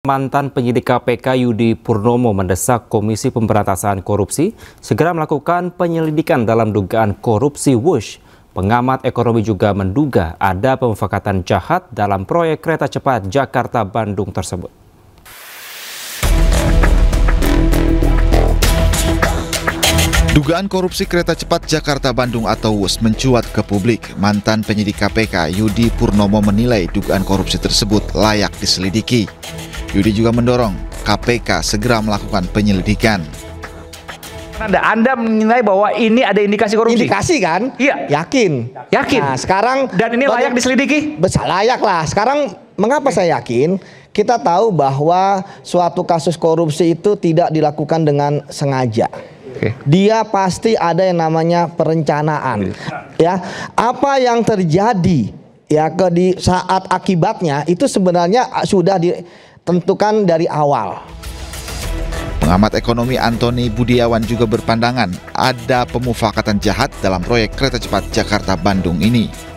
Mantan penyidik KPK Yudi Purnomo mendesak Komisi Pemberantasan Korupsi segera melakukan penyelidikan dalam dugaan korupsi Wush. Pengamat ekonomi juga menduga ada pemufakatan jahat dalam proyek kereta cepat Jakarta-Bandung tersebut. Dugaan korupsi kereta cepat Jakarta-Bandung atau WUS mencuat ke publik. Mantan penyidik KPK Yudi Purnomo menilai dugaan korupsi tersebut layak diselidiki. Yudi juga mendorong KPK segera melakukan penyelidikan. Anda menilai bahwa ini ada indikasi korupsi? Indikasi kan? Iya. Yakin. Yakin. Nah, sekarang dan ini layak diselidiki? Besar layak lah. Sekarang mengapa saya yakin? Kita tahu bahwa suatu kasus korupsi itu tidak dilakukan dengan sengaja. Dia pasti ada yang namanya perencanaan. Ya, apa yang terjadi ya di saat akibatnya itu sebenarnya sudah ditentukan dari awal. Pengamat ekonomi Antoni Budiawan juga berpandangan ada pemufakatan jahat dalam proyek kereta cepat Jakarta-Bandung ini.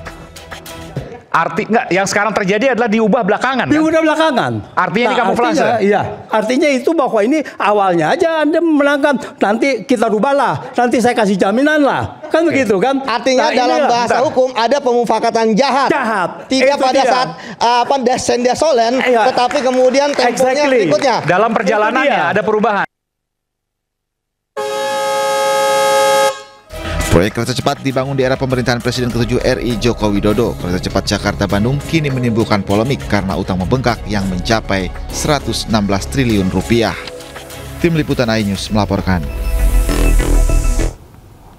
Yang sekarang terjadi adalah diubah belakangan. Diubah belakangan. Artinya ini kamuflase. Iya, artinya itu bahwa ini awalnya aja Anda menangkan, nanti kita rubahlah, nanti saya kasih jaminan lah, kan begitu kan? Artinya dalam bahasa hukum ada pemufakatan jahat. Tidak pada saat desolen, tetapi kemudian temponya berikutnya. Dalam perjalanannya ada perubahan. Proyek kereta cepat dibangun di era pemerintahan Presiden ke-7 RI Joko Widodo. Kereta cepat Jakarta-Bandung kini menimbulkan polemik karena utang membengkak yang mencapai 116 triliun rupiah. Tim Liputan iNews melaporkan.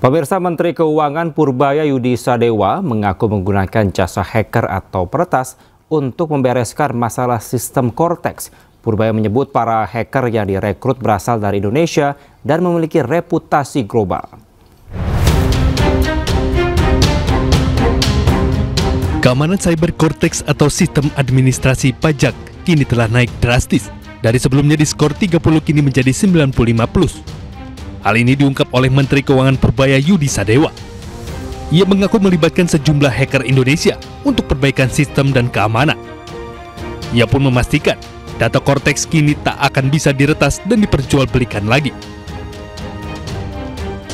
Pemirsa, Menteri Keuangan Purbaya Yudi Sadewa mengaku menggunakan jasa hacker atau peretas untuk membereskan masalah sistem Cortex. Purbaya menyebut para hacker yang direkrut berasal dari Indonesia dan memiliki reputasi global. Keamanan cyber Cortex atau sistem administrasi pajak kini telah naik drastis. Dari sebelumnya diskor 30 kini menjadi 95+. Hal ini diungkap oleh Menteri Keuangan Purbaya Yudi Sadewa. Ia mengaku melibatkan sejumlah hacker Indonesia untuk perbaikan sistem dan keamanan. Ia pun memastikan data Cortex kini tak akan bisa diretas dan diperjualbelikan lagi.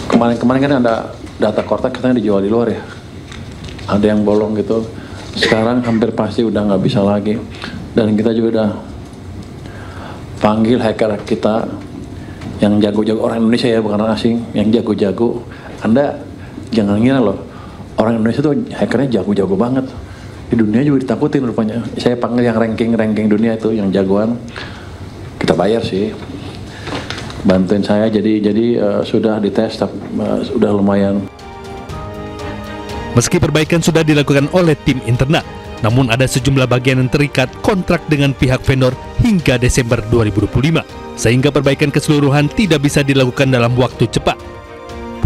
Kemarin kan ada data Cortex katanya dijual di luar ya. Ada yang bolong gitu. Sekarang hampir pasti udah nggak bisa lagi. Dan kita juga udah panggil hacker kita yang jago-jago, orang Indonesia ya, bukan orang asing, yang jago-jago. Anda jangan ngira loh, orang Indonesia tuh hackernya jago-jago banget. Di dunia juga ditakutin rupanya. Saya panggil yang ranking dunia itu, yang jagoan. Kita bayar sih. Bantuin saya, jadi sudah dites, sudah lumayan. Meski perbaikan sudah dilakukan oleh tim internal, namun ada sejumlah bagian yang terikat kontrak dengan pihak vendor hingga Desember 2025, sehingga perbaikan keseluruhan tidak bisa dilakukan dalam waktu cepat.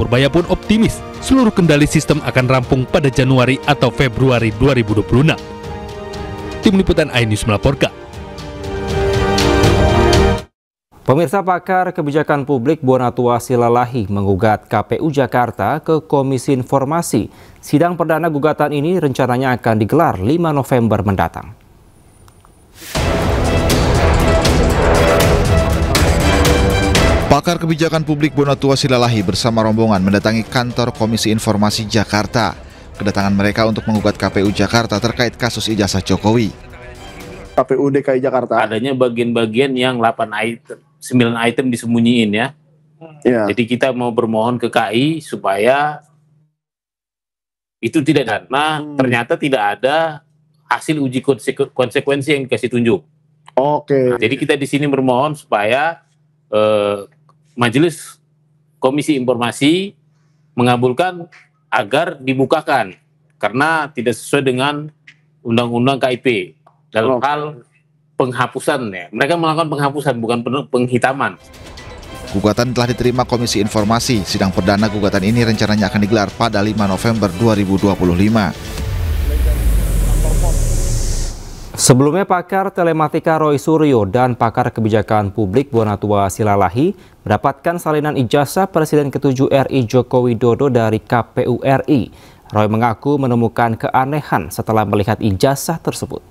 Purbaya pun optimis seluruh kendali sistem akan rampung pada Januari atau Februari 2026. Tim Liputan iNews melaporkan. Pemirsa, pakar kebijakan publik Bonatua Silalahi menggugat KPU Jakarta ke Komisi Informasi. Sidang perdana gugatan ini rencananya akan digelar 5 November mendatang. Pakar kebijakan publik Bonatua Silalahi bersama rombongan mendatangi kantor Komisi Informasi Jakarta. Kedatangan mereka untuk menggugat KPU Jakarta terkait kasus ijazah Jokowi. KPU DKI Jakarta adanya bagian-bagian yang 9 item disembunyiin ya. Jadi kita mau bermohon ke KI supaya itu tidak ada. Nah, ternyata tidak ada hasil uji konsekuensi yang dikasih tunjuk. Nah, jadi kita di sini bermohon supaya Majelis Komisi Informasi mengabulkan agar dibukakan karena tidak sesuai dengan Undang-Undang KIP dalam hal penghapusan ya. Mereka melakukan penghapusan bukan penghitaman. Gugatan telah diterima Komisi Informasi. Sidang perdana gugatan ini rencananya akan digelar pada 5 November 2025. Sebelumnya, pakar telematika Roy Suryo dan pakar kebijakan publik Bonatua Silalahi mendapatkan salinan ijazah Presiden ke-7 RI Joko Widodo dari KPU RI. Roy mengaku menemukan keanehan setelah melihat ijazah tersebut.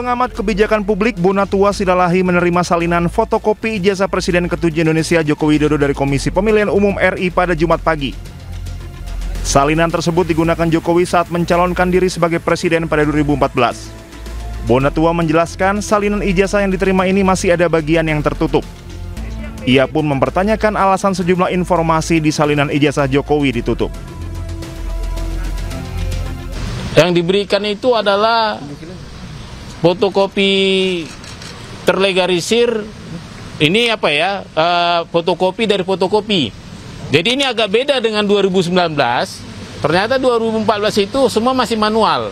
Pengamat kebijakan publik Bonatua Silalahi menerima salinan fotokopi ijazah Presiden ke-7 Indonesia Joko Widodo dari Komisi Pemilihan Umum RI pada Jumat pagi. Salinan tersebut digunakan Jokowi saat mencalonkan diri sebagai presiden pada 2014. Bonatua menjelaskan salinan ijazah yang diterima ini masih ada bagian yang tertutup. Ia pun mempertanyakan alasan sejumlah informasi di salinan ijazah Jokowi ditutup. Yang diberikan itu adalah fotokopi terlegalisir, ini apa ya, fotokopi dari fotokopi. Jadi ini agak beda dengan 2019, ternyata 2014 itu semua masih manual.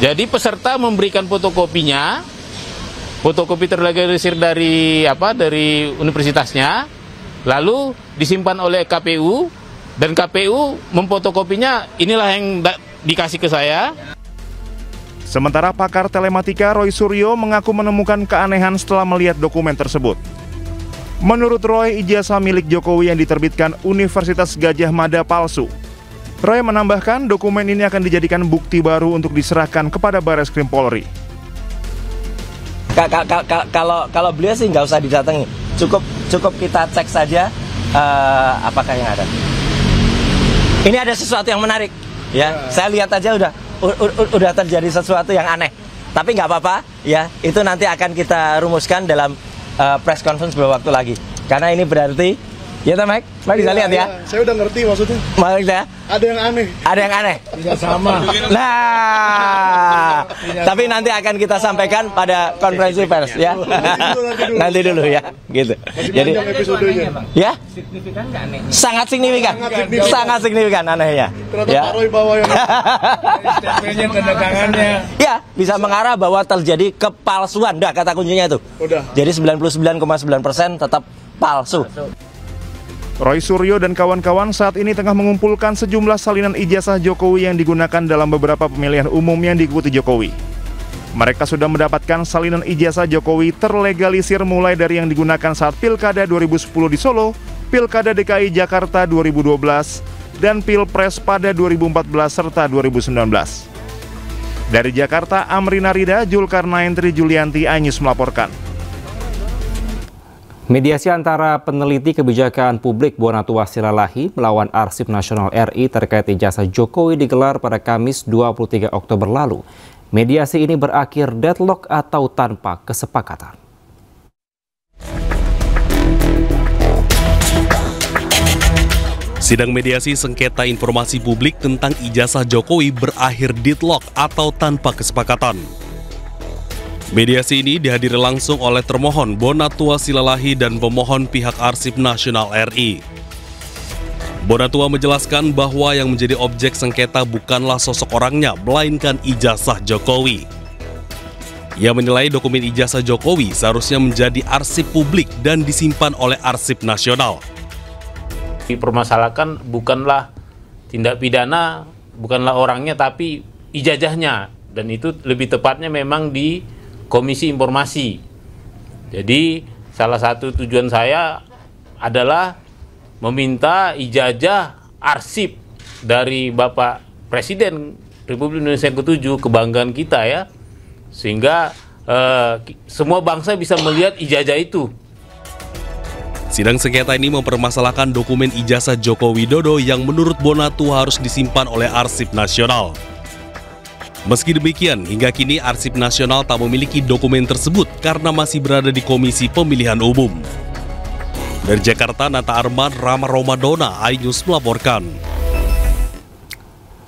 Jadi peserta memberikan fotokopinya, fotokopi terlegalisir dari universitasnya, lalu disimpan oleh KPU, dan KPU memfotokopinya, inilah yang dikasih ke saya. Sementara pakar telematika Roy Suryo mengaku menemukan keanehan setelah melihat dokumen tersebut. Menurut Roy, ijazah milik Jokowi yang diterbitkan Universitas Gadjah Mada palsu. Roy menambahkan dokumen ini akan dijadikan bukti baru untuk diserahkan kepada Barreskrim Polri. Kalau beliau sih nggak usah didatangi, cukup kita cek saja apakah yang ada. Ini ada sesuatu yang menarik, ya. Saya lihat aja udah terjadi sesuatu yang aneh, tapi nggak apa-apa ya, itu nanti akan kita rumuskan dalam press conference beberapa waktu lagi, karena ini berarti ya Mike bisa lihat ya. Saya udah ngerti maksudnya. Maksudnya ada yang aneh. Ada yang aneh. Tidak sama. Nah, tapi nanti akan kita sampaikan pada konferensi pers ya. Nanti dulu ya, gitu. Jadi ya, signifikan nggak aneh? Sangat signifikan. Sangat signifikan anehnya. Ya. Pak Roy bawa yang statementnya, tanda tangannya. Ya, bisa mengarah bahwa terjadi kepalsuan. Dah kata kuncinya itu. Udah. Jadi 99,9% tetap palsu. Roy Suryo dan kawan-kawan saat ini tengah mengumpulkan sejumlah salinan ijazah Jokowi yang digunakan dalam beberapa pemilihan umum yang diikuti Jokowi. Mereka sudah mendapatkan salinan ijazah Jokowi terlegalisir mulai dari yang digunakan saat Pilkada 2010 di Solo, Pilkada DKI Jakarta 2012, dan Pilpres pada 2014 serta 2019. Dari Jakarta, Amrina Rida, Julkarnain Tri Julianti, iNews melaporkan. Mediasi antara peneliti kebijakan publik Bonatua Silalahi melawan Arsip Nasional RI terkait ijazah Jokowi digelar pada Kamis 23 Oktober lalu. Mediasi ini berakhir deadlock atau tanpa kesepakatan. Sidang mediasi sengketa informasi publik tentang ijazah Jokowi berakhir deadlock atau tanpa kesepakatan. Mediasi ini dihadiri langsung oleh termohon Bonatua Silalahi dan pemohon pihak Arsip Nasional RI. Bonatua menjelaskan bahwa yang menjadi objek sengketa bukanlah sosok orangnya, melainkan ijazah Jokowi. Ia menilai dokumen ijazah Jokowi seharusnya menjadi arsip publik dan disimpan oleh Arsip Nasional. Dipermasalahkan bukanlah tindak pidana, bukanlah orangnya, tapi ijazahnya. Dan itu lebih tepatnya memang di Komisi Informasi. Jadi salah satu tujuan saya adalah meminta ijazah arsip dari Bapak Presiden Republik Indonesia ke-7, kebanggaan kita ya, sehingga semua bangsa bisa melihat ijazah itu. Sidang sengketa ini mempermasalahkan dokumen ijazah Joko Widodo yang menurut Bonatua harus disimpan oleh Arsip Nasional. Meski demikian, hingga kini Arsip Nasional tak memiliki dokumen tersebut karena masih berada di Komisi Pemilihan Umum. Dari Jakarta, Nata Arman, Rama Romadona, iNews melaporkan.